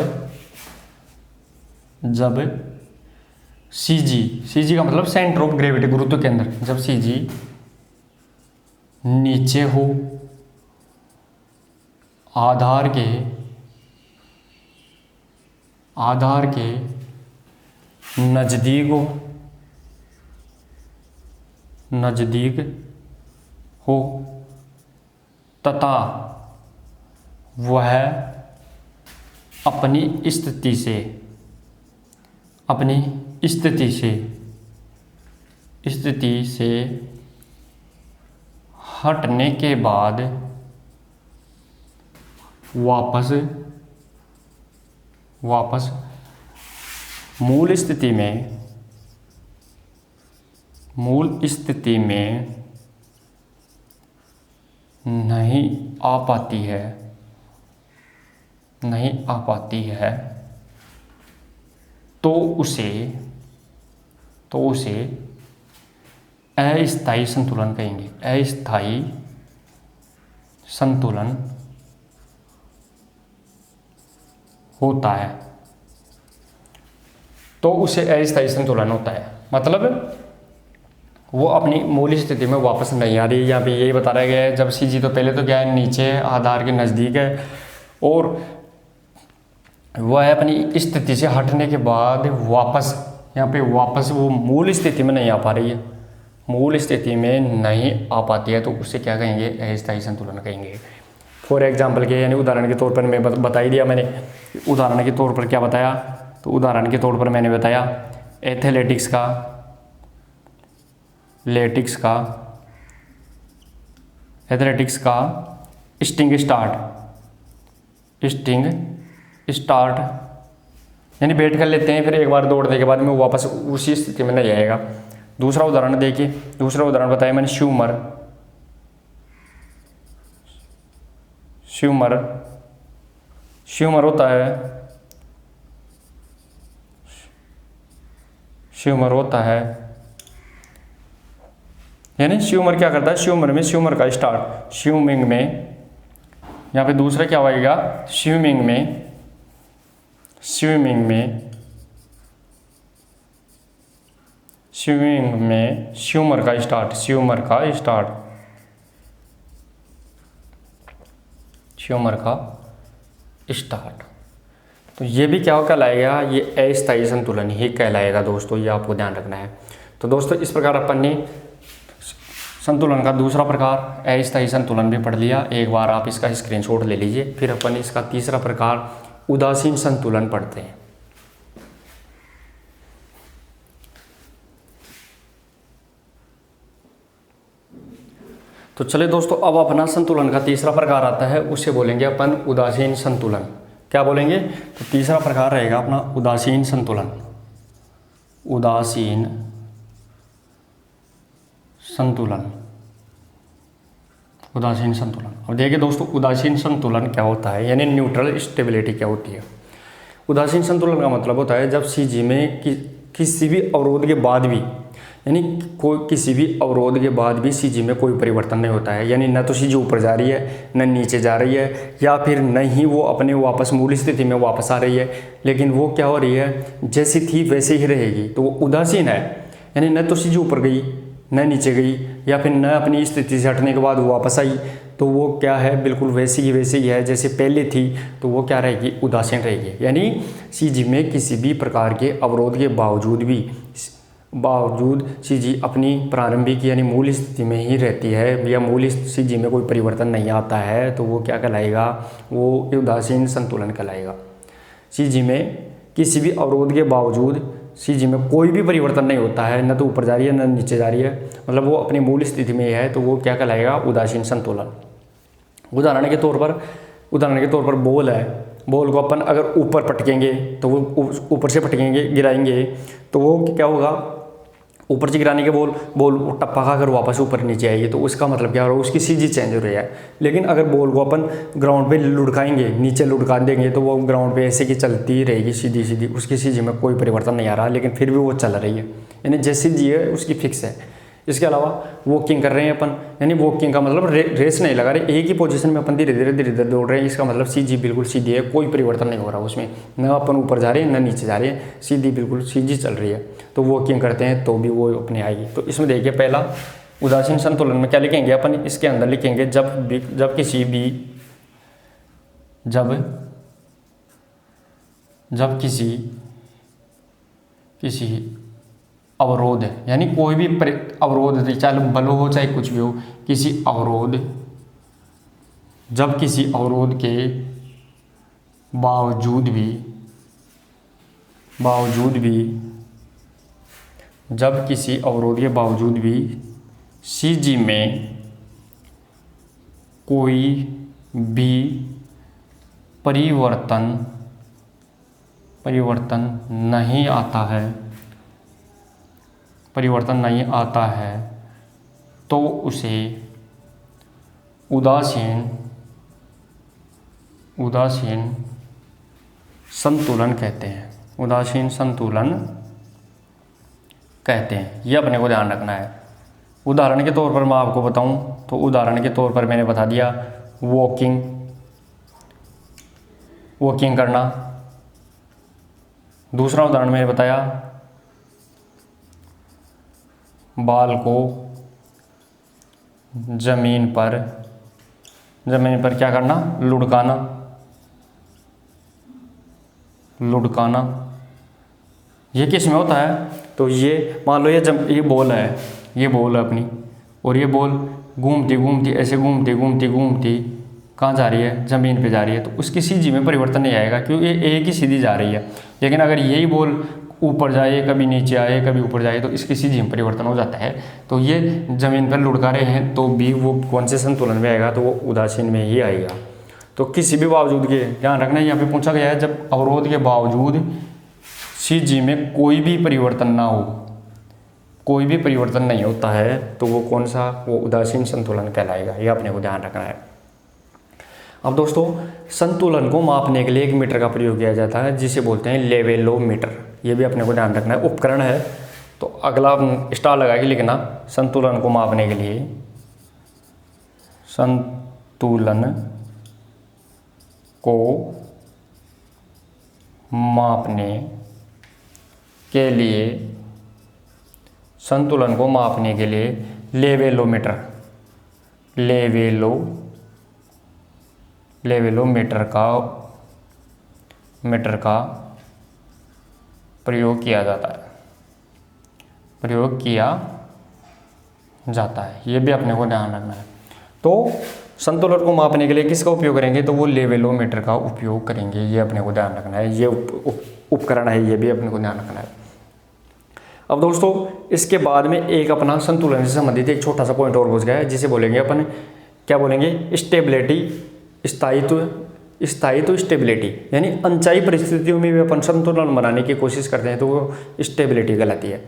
CG का मतलब सेंटर ऑफ ग्रेविटी, गुरुत्व केंद्र, जब CG नीचे हो, आधार के नज़दीक हो तथा वह अपनी स्थिति से हटने के बाद वापस मूल स्थिति में नहीं आ पाती है तो उसे अस्थायी संतुलन कहेंगे। अस्थायी संतुलन होता है, तो उसे अस्थायी संतुलन होता है। मतलब वो अपनी मूल स्थिति में वापस नहीं आ रही है। यहाँ पे यही बताया गया है, जब CG तो पहले तो क्या है, नीचे आधार के नज़दीक है, और वह अपनी स्थिति से हटने के बाद वापस वो मूल स्थिति में नहीं आ पा रही है, मूल स्थिति में नहीं आ पाती है, तो उसे क्या कहेंगे, अस्थायी संतुलन कहेंगे। फॉर एग्जाम्पल के यानी उदाहरण के तौर पर मैं बता ही दिया मैंने। उदाहरण के तौर पर क्या बताया, तो उदाहरण के तौर पर मैंने बताया एथलेटिक्स का स्टिंग स्टार्ट यानी बैठ कर लेते हैं, फिर एक बार दौड़ने के बाद में वापस उसी स्थिति में नहीं आएगा। दूसरा उदाहरण देखिए, दूसरा उदाहरण बताया मैंने श्यूमर होता है यानी श्यूमर क्या करता है, श्यूमर का स्टार्ट स्विमिंग में, यहाँ पे दूसरा क्या होएगा, स्विमिंग में श्यूमर का स्टार्ट। तो ये भी क्या कहलाएगा, ये अस्थायी संतुलन ही कहलाएगा दोस्तों, ये आपको ध्यान रखना है। तो दोस्तों इस प्रकार अपन ने संतुलन का दूसरा प्रकार अस्थायी संतुलन भी पढ़ लिया। एक बार आप इसका स्क्रीनशॉट ले लीजिए। फिर अपन इसका तीसरा प्रकार उदासीन संतुलन पढ़ते हैं। तो चलिए दोस्तों, अब अपना संतुलन का तीसरा प्रकार आता है, उसे बोलेंगे अपन उदासीन संतुलन। क्या बोलेंगे, तो तीसरा प्रकार रहेगा अपना उदासीन संतुलन। अब देखिए दोस्तों, उदासीन संतुलन क्या होता है, यानी न्यूट्रल स्टेबिलिटी क्या होती है। उदासीन संतुलन का मतलब होता है जब CG में किसी भी अवरोध के बाद भी, यानी किसी भी अवरोध के बाद भी CG में कोई परिवर्तन नहीं होता है, यानी न तो CG ऊपर जा रही है न नीचे जा रही है, या फिर न ही वो अपने वापस मूल स्थिति में वापस आ रही है, लेकिन वो क्या हो रही है, जैसी थी वैसे ही रहेगी, तो वो उदासीन है। यानी न तो CG ऊपर गई न नीचे गई, या फिर न अपनी स्थिति से हटने के बाद वो वापस आई, तो वो क्या है, बिल्कुल वैसी ही है जैसे पहले थी, तो वो क्या रहेगी, उदासीन रहेगी। यानी CG में किसी भी प्रकार के अवरोध के बावजूद CG अपनी प्रारंभिक यानी मूल स्थिति में ही रहती है, या मूल CG में कोई परिवर्तन नहीं आता है, तो वो क्या कहलाएगा, वो उदासीन संतुलन कहलाएगा। CG में किसी भी अवरोध के बावजूद CG में कोई भी परिवर्तन नहीं होता है, न तो ऊपर जा रही है न नीचे जा रही है, मतलब वो अपनी मूल स्थिति में है, तो वो क्या कहलाएगा, उदासीन संतुलन। उदाहरण के तौर पर बॉल है, बॉल को अपन अगर ऊपर पटकेंगे तो वो ऊपर से पटकेंगे, गिराएंगे, तो वो क्या होगा, ऊपर से गिराने के बॉल टप्पा खाकर वापस ऊपर नीचे आएगी, तो उसका मतलब क्या हो रहा है, उसकी CG चेंज हो रही है। लेकिन अगर बॉल को अपन ग्राउंड पे लुढ़काएंगे, नीचे लुढ़का देंगे, तो वो ग्राउंड पे ऐसे की चलती रहेगी सीधी, उसकी CG में कोई परिवर्तन नहीं आ रहा, लेकिन फिर भी वो चल रही है, यानी जैसी CG है उसकी फिक्स है। इसके अलावा वॉकिंग कर रहे हैं अपन, यानी वॉकिंग का मतलब रेस नहीं लगा रहे, एक ही पोजीशन में अपन धीरे धीरे दौड़ रहे हैं, इसका मतलब CG बिल्कुल सीधी है, कोई परिवर्तन नहीं हो रहा उसमें, न अपन ऊपर जा रहे हैं न नीचे जा रहे हैं, सीधी बिल्कुल CG चल रही है। तो वॉकिंग करते हैं तो भी वो अपने आएगी। तो इसमें देखिए, पहला उदासीन संतुलन में क्या लिखेंगे अपन, इसके अंदर लिखेंगे जब किसी अवरोध है, यानी कोई भी अवरोध, चाहे बल हो चाहे कुछ भी हो, जब किसी अवरोध के बावजूद भी जब किसी अवरोध के बावजूद भी CG में कोई भी परिवर्तन नहीं आता है तो उसे उदासीन संतुलन कहते हैं। उदासीन संतुलन कहते हैं। ये अपने को ध्यान रखना है। उदाहरण के तौर पर मैं आपको बताऊं तो उदाहरण के तौर पर मैंने बता दिया वॉकिंग करना। दूसरा उदाहरण मैंने बताया बाल को जमीन पर क्या करना, लुढ़काना। ये किस में होता है? तो ये मान लो ये बॉल है अपनी, और ये बॉल घूमती कहाँ जा रही है? ज़मीन पे जा रही है। तो उसकी CG में परिवर्तन नहीं आएगा क्योंकि एक ही सीधी जा रही है। लेकिन अगर यही बॉल ऊपर जाए, कभी नीचे आए, कभी ऊपर जाए, तो इसकी CG में परिवर्तन हो जाता है। तो ये ज़मीन पर लुढ़का रहे हैं तो भी वो कौन से संतुलन में आएगा? तो वो उदासीन में ही आएगा। तो किसी भी बावजूद के ध्यान रखना, यहाँ पे पूछा गया है जब अवरोध के बावजूद CG में कोई भी परिवर्तन नहीं होता है तो वो कौन सा? वो उदासीन संतुलन कहलाएगा। ये अपने को ध्यान रखना है। अब दोस्तों, संतुलन को मापने के लिए एक मीटर का प्रयोग किया जाता है जिसे बोलते हैं लेवेलोमीटर। ये भी अपने को ध्यान रखना है। उपकरण है तो अगला स्टार लगा के लिखना। संतुलन को मापने के लिए संतुलन को मापने के लिए लेवेलोमीटर का प्रयोग किया जाता है। ये भी अपने को ध्यान रखना है। तो संतुलन को मापने के लिए किसका उपयोग करेंगे? तो वो लेवेलोमीटर का उपयोग करेंगे। ये अपने को ध्यान रखना है। ये उपकरण है, ये भी अपने को ध्यान रखना है। अब दोस्तों, इसके बाद में एक अपना संतुलन से संबंधित एक छोटा सा पॉइंट और बच गया है जिसे बोलेंगे अपन, क्या बोलेंगे? स्थायित्व स्टेबिलिटी। यानी अनचाही परिस्थितियों में भी अपन संतुलन बनाने की कोशिश करते हैं तो वो स्टेबिलिटी कहलाती है।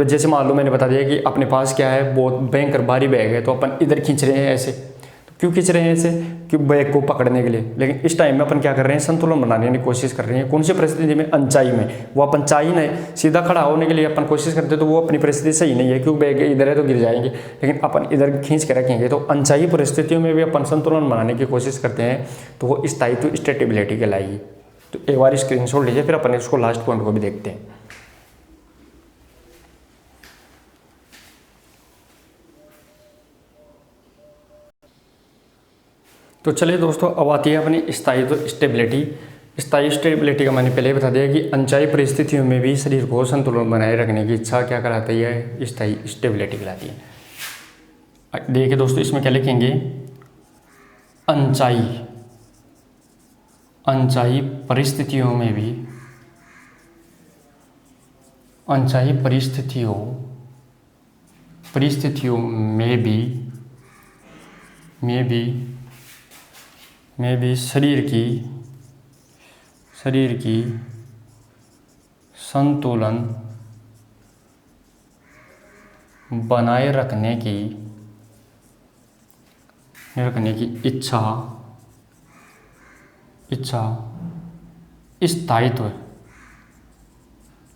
जैसे मान लो मैंने बता दिया कि अपने पास क्या है, बहुत भयंकर भारी बैग है, तो अपन इधर खींच रहे हैं ऐसे। तो क्यों खींच रहे हैं ऐसे? कि बैग को पकड़ने के लिए। लेकिन इस टाइम में अपन क्या कर रहे हैं? संतुलन बनाने की कोशिश कर रहे हैं। कौन सी परिस्थिति में? अनचाही में। वो अपन चाही नहीं, सीधा खड़ा होने के लिए अपन कोशिश करते हैं तो वो अपनी परिस्थिति सही नहीं है, क्योंकि बैग इधर है तो गिर जाएंगे। लेकिन अपन इधर खींच के रखेंगे तो अनचाही परिस्थितियों में भी अपन संतुलन बनाने की कोशिश करते हैं तो वो स्थायित्व स्टेबिलिटी कहलाएगी। तो एक बार स्क्रीनशॉट लीजिए, फिर अपन इसको लास्ट पॉइंट को भी देखते हैं। तो चलिए दोस्तों, अब आती है अपनी स्थायित्व स्टेबिलिटी। स्थायी स्टेबिलिटी का मैंने पहले ही बता दिया कि अनचाही परिस्थितियों में भी शरीर को संतुलन बनाए रखने की इच्छा क्या कहलाती है? स्थायी स्टेबिलिटी कहलाती है। देखिए दोस्तों, इसमें क्या लिखेंगे? अनचाही परिस्थितियों में भी शरीर की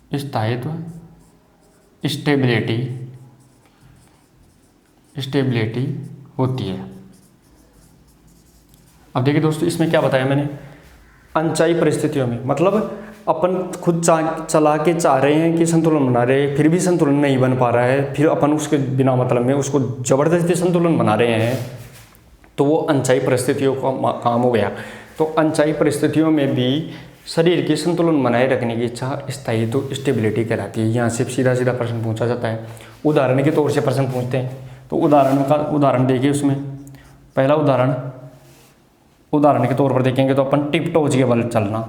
संतुलन बनाए रखने की इच्छा स्थायित्व स्टेबिलिटी होती है। अब देखिए दोस्तों, इसमें क्या बताया मैंने? अनचाही परिस्थितियों में मतलब अपन खुद चला के चाह रहे हैं कि संतुलन बना रहे हैं, फिर भी संतुलन नहीं बन पा रहा है, फिर अपन उसके बिना मतलब में उसको ज़बरदस्ती संतुलन बना रहे हैं, तो वो अनचाही परिस्थितियों का काम हो गया। तो अनचाही परिस्थितियों में भी शरीर की संतुलन बनाए रखने की इच्छा स्थायित्व स्टेबिलिटी कहलाती है। यहाँ से सीधा प्रश्न पूछा जाता है। उदाहरण के तौर से प्रश्न पूछते हैं। तो उदाहरण देखिए, उसमें पहला उदाहरण उदाहरण के तौर पर देखेंगे तो अपन टिपटोज के बल चलना,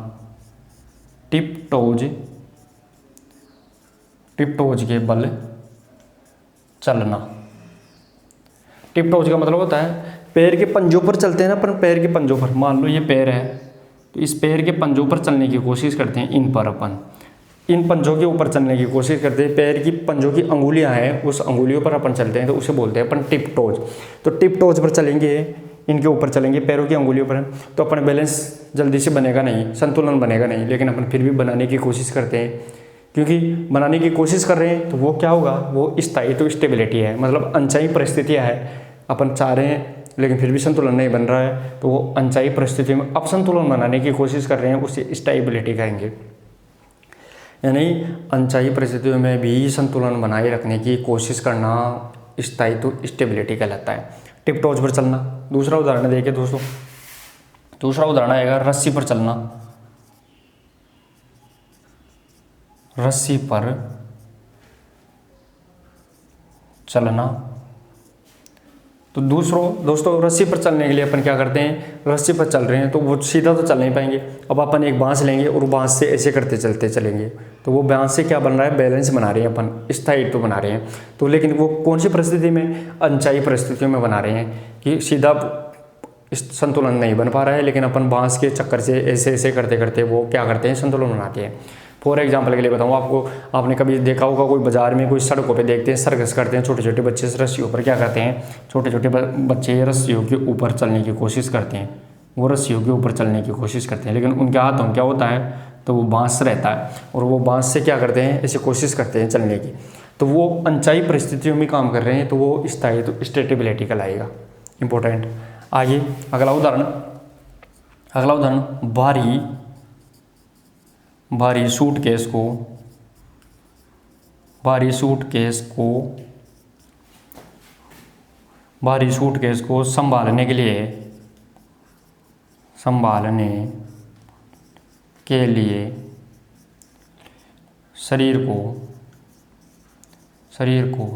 टिपटोज के बल चलना। टिपटोज का मतलब होता है पैर के पंजों पर चलते हैं ना अपन, पैर के पंजों पर, मान लो ये पैर है तो इस पैर के पंजों पर चलने की कोशिश करते हैं, इन पर अपन इन पंजों के ऊपर चलने की कोशिश करते हैं, पैर की पंजों की अंगुलियां हैं उस अंगुलियों पर अपन चलते हैं तो उसे बोलते हैं अपन टिपटोज। तो टिपटोज पर चलेंगे, इनके ऊपर चलेंगे, पैरों की अंगुलियों पर, तो अपन बैलेंस जल्दी से बनेगा नहीं, संतुलन बनेगा नहीं, लेकिन अपन फिर भी बनाने की कोशिश करते हैं, क्योंकि बनाने की कोशिश कर रहे हैं तो वो क्या होगा, वो स्थायी तो स्टेबिलिटी है, मतलब अनचाही परिस्थितियाँ है, अपन चाह रहे हैं लेकिन फिर भी संतुलन नहीं बन रहा है तो वो अनचाही परिस्थितियों में अब संतुलन बनाने की कोशिश कर रहे हैं, उसे स्टेबिलिटी कहेंगे। यानी अनचाही परिस्थितियों में भी संतुलन बनाए रखने की कोशिश करना स्थायित्व स्टेबिलिटी कहलाता है। टिपटोज पर चलना। दूसरा उदाहरण देखिए दोस्तों, दूसरा उदाहरण आएगा रस्सी पर चलना, रस्सी पर चलना। तो दोस्तों रस्सी पर चलने के लिए अपन क्या करते हैं, रस्सी पर चल रहे हैं तो वो सीधा तो चल नहीं पाएंगे, अब अपन एक बांस लेंगे और बांस से ऐसे करते चलते चलेंगे तो वो बांस से क्या बन रहा है, बैलेंस बना रहे हैं अपन, स्थायित्व तो बना रहे हैं। तो लेकिन वो कौन सी परिस्थिति में, अनचाही परिस्थितियों में बना रहे हैं कि सीधा संतुलन नहीं बन पा रहा है, लेकिन अपन बांस के चक्कर से ऐसे ऐसे करते करते वो क्या करते हैं, संतुलन बनाते हैं। फॉर एग्जाम्पल के लिए बताऊँ आपको, आपने कभी देखा होगा कोई बाजार में कोई सड़कों पे देखते हैं सर्कस करते हैं, छोटे छोटे बच्चे रस्सियों पर क्या करते हैं, छोटे छोटे बच्चे रस्सियों के ऊपर चलने की कोशिश करते हैं, वो रस्सियों के ऊपर चलने की कोशिश करते हैं, लेकिन उनके हाथों में क्या होता है, तो वो बांस रहता है और वो बांस से क्या करते हैं, ऐसे कोशिश करते हैं चलने की, तो वो अनचाही परिस्थितियों में काम कर रहे हैं तो वो स्थायी तो स्टेबिलिटी कहलाएगा। इंपॉर्टेंट। आगे अगला उदाहरण, भारी सूटकेस को संभालने के लिए शरीर को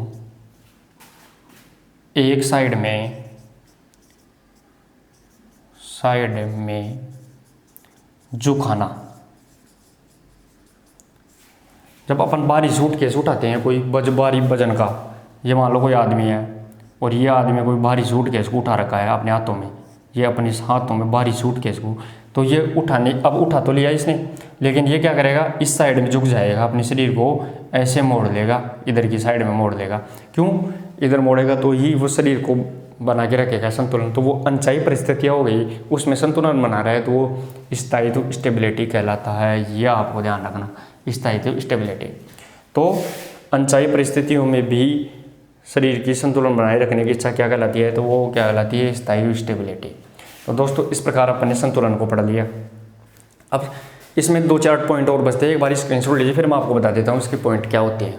एक साइड में झुकाना। जब अपन भारी सूटकेस उठाते हैं, कोई भारी वजन का, ये मान लो कोई आदमी है और ये आदमी कोई भारी सूटकेस को उठा रखा है अपने हाथों में, ये अपने हाथों में भारी सूटकेस को, तो ये अब उठा तो लिया इसने, लेकिन ये क्या करेगा, इस साइड में झुक जाएगा, अपने शरीर को ऐसे मोड़ लेगा, इधर की साइड में मोड़ लेगा। क्यों इधर मोड़ेगा, तो ही वो शरीर को बना के रखेगा संतुलन। तो वो अनचाही परिस्थितियाँ हो गई, उसमें संतुलन बना रहा है तो वो स्थायित्व स्टेबिलिटी कहलाता है। ये आपको ध्यान रखना, स्थायित्व स्टेबिलिटी। तो अनचाही परिस्थितियों में भी शरीर की संतुलन बनाए रखने की इच्छा क्या कहलाती है, तो वो क्या कहलाती है, स्थायी स्टेबिलिटी। तो दोस्तों इस प्रकार अपन ने संतुलन को पढ़ लिया। अब इसमें 2-4 पॉइंट और बचते हैं, एक बार स्क्रीनशॉट लीजिए, फिर मैं आपको बता देता हूँ इसके पॉइंट क्या होते हैं।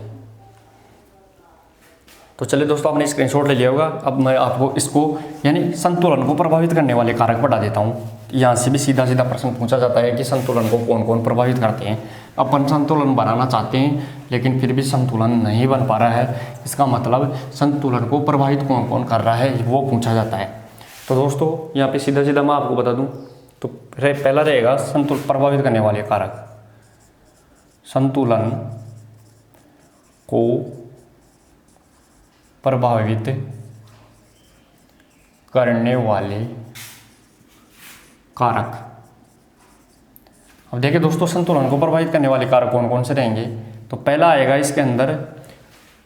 तो चलिए दोस्तों, आपने स्क्रीनशॉट ले लिया होगा। अब मैं आपको इसको यानी संतुलन को प्रभावित करने वाले कारक बता देता हूँ। यहाँ से भी सीधा सीधा प्रश्न पूछा जाता है कि संतुलन को कौन कौन प्रभावित करते हैं। अपन संतुलन बनाना चाहते हैं लेकिन फिर भी संतुलन नहीं बन पा रहा है, इसका मतलब संतुलन को प्रभावित कौन कौन कर रहा है वो पूछा जाता है। तो दोस्तों यहाँ पे सीधा सीधा मैं आपको बता दूँ तो पहला रहेगा संतुलन प्रभावित करने वाले कारक। संतुलन को प्रभावित करने वाले कारक। अब देखिए दोस्तों, संतुलन को प्रभावित करने वाले कारक कौन कौन से रहेंगे। तो पहला आएगा इसके अंदर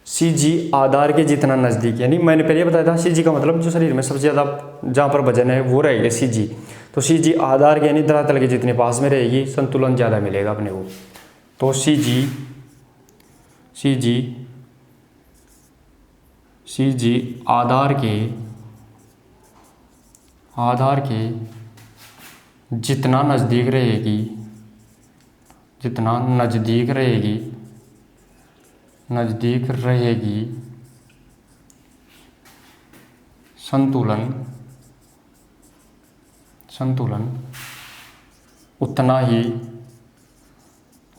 CG आधार के जितना नज़दीक, यानी मैंने पहले बताया था CG का मतलब जो शरीर में सबसे ज़्यादा जहाँ पर वजन है वो रहेगा CG। तो CG आधार के यानी धरातल के जितने पास में रहेगी संतुलन ज़्यादा मिलेगा अपने को। तो CG आधार के जितना नज़दीक रहेगी संतुलन उतना ही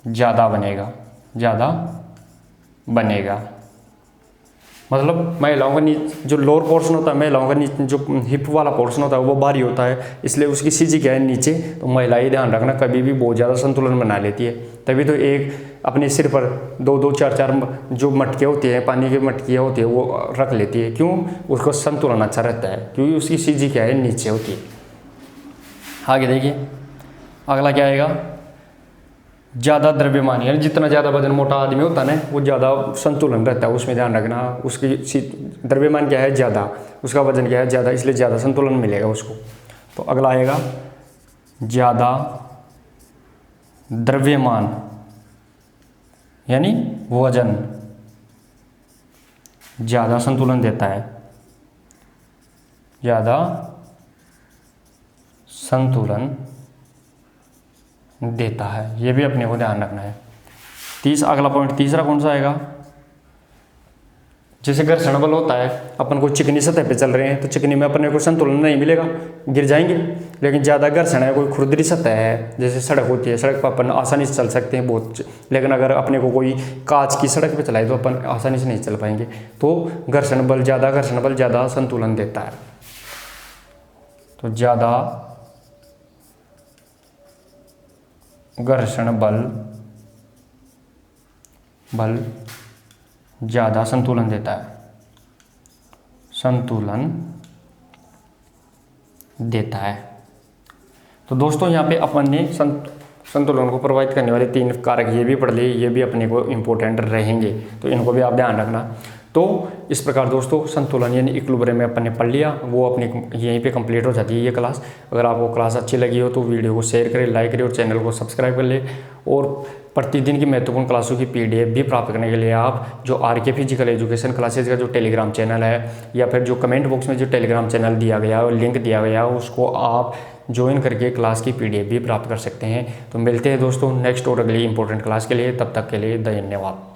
ज़्यादा बनेगा। मतलब महिलाओं का जो लोअर पोर्शन होता है, महिलाओं का नीचे जो हिप वाला पोर्शन होता है वो भारी होता है, इसलिए उसकी सीजी क्या है नीचे। तो महिलाएं ध्यान रखना कभी भी बहुत ज़्यादा संतुलन बना लेती है, तभी तो एक अपने सिर पर 2-2 4-4 जो मटके होते हैं, पानी की मटकियाँ होती है वो रख लेती है। क्यों? उसका संतुलन अच्छा रहता है, क्योंकि उसकी सीजी क्या है नीचे होती है। आगे देखिए अगला क्या आएगा, ज़्यादा द्रव्यमान, यानी जितना ज़्यादा वजन मोटा आदमी होता है ना वो ज़्यादा संतुलन रहता है, उसमें ध्यान रखना। उसकी द्रव्यमान क्या है ज़्यादा, उसका वजन क्या है ज़्यादा, इसलिए ज़्यादा संतुलन मिलेगा उसको। तो अगला आएगा ज़्यादा द्रव्यमान यानी वजन ज़्यादा संतुलन देता है, ज़्यादा संतुलन देता है, ये भी अपने को ध्यान रखना है। अगला पॉइंट तीसरा कौन सा आएगा, जैसे घर्षण बल होता है, अपन को चिकनी सतह पे चल रहे हैं तो चिकनी में अपने को संतुलन नहीं मिलेगा, गिर जाएंगे। लेकिन ज़्यादा घर्षण है, कोई खुरदरी सतह है, जैसे सड़क होती है, सड़क पर अपन आसानी से चल सकते हैं बहुत, लेकिन अगर अपने को कोई कांच की सड़क पे चलाए तो अपन आसानी से नहीं चल पाएंगे। तो घर्षण बल ज़्यादा संतुलन देता है। तो ज़्यादा घर्षण बल ज़्यादा संतुलन देता है, तो दोस्तों यहाँ पे अपन ने संतुलन को प्रभावित करने वाले 3 कारक ये भी पढ़ लिए, ये भी अपने को इम्पोर्टेंट रहेंगे, तो इनको भी आप ध्यान रखना। तो इस प्रकार दोस्तों संतुलन यानी इक्विलिब्रियम में अपन ने पढ़ लिया, वो अपनी यहीं पे कंप्लीट हो जाती है ये क्लास। अगर आपको क्लास अच्छी लगी हो तो वीडियो को शेयर करें, लाइक करें और चैनल को सब्सक्राइब कर ले। और प्रतिदिन की महत्वपूर्ण क्लासों की PDF भी प्राप्त करने के लिए आप जो RK फिजिकल एजुकेशन क्लासेज का जो टेलीग्राम चैनल है, या फिर जो कमेंट बॉक्स में जो टेलीग्राम चैनल दिया गया है, लिंक दिया गया है, उसको आप ज्वाइन करके क्लास की PDF भी प्राप्त कर सकते हैं। तो मिलते हैं दोस्तों नेक्स्ट और अगली इंपॉर्टेंट क्लास के लिए, तब तक के लिए धन्यवाद।